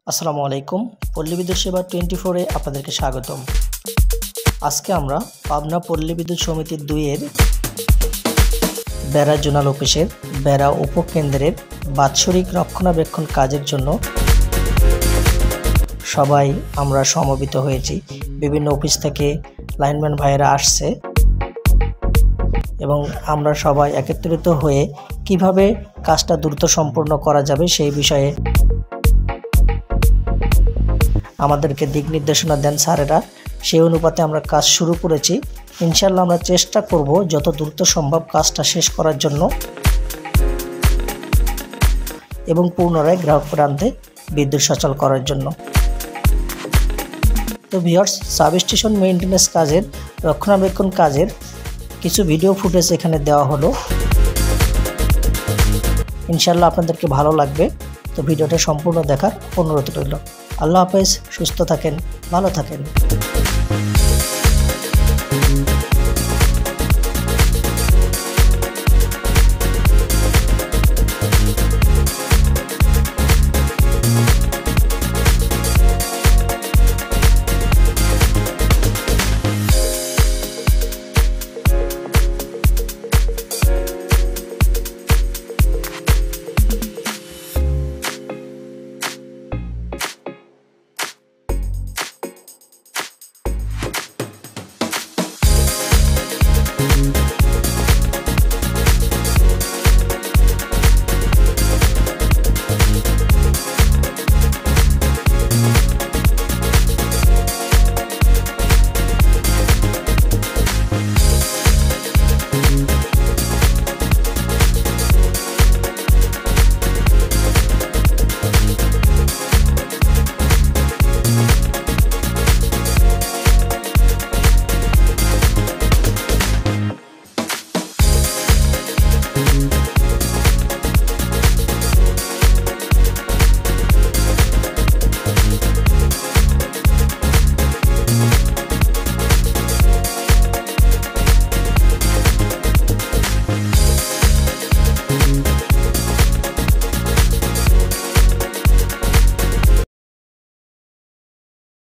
আসসালামু আলাইকুম। পল্লী বিদ্যুৎ সেবা 24 এ আপনাদেরকে স্বাগতম। আজকে আমরা পাবনা পল্লী বিদ্যুৎ সমিতি 2 এর বেড়া জোনাল অফিসের বেড়া উপকেন্দ্রের বাৎসরিক রক্ষণাবেক্ষণ কাজের জন্য সবাই আমরা সমবেত হয়েছি। বিভিন্ন অফিস থেকে লাইনম্যান ভাইয়েরা আসছে এবং আমরা সবাই একত্রিত হয়ে কিভাবে কাজটা দ্রুত সম্পূর্ণ করা যাবে সেই বিষয়ে আমাদেরকে দিক নির্দেশনা দেন স্যারেরা। সেই অনুপাতে আমরা কাজ শুরু করেছি। ইনশাআল্লাহ আমরা চেষ্টা করব যত দ্রুত সম্ভব কাজটা শেষ করার জন্য এবং পুনরায় গ্রাহক প্রান্তে বিদ্যুৎ সচল করার জন্য। তো ভিউয়ার্স, সাবস্টেশন মেইনটেনেন্স কাজের রক্ষণাবেক্ষণ কাজের কিছু ভিডিও ফুটেজ এখানে দেওয়া হলো। ইনশাআল্লাহ আপনাদেরকে ভালো লাগবে। তো ভিডিওটা সম্পূর্ণ দেখার অনুরোধ রইল। আল্লাহ হাফেজ, সুস্থ থাকেন, ভালো থাকেন।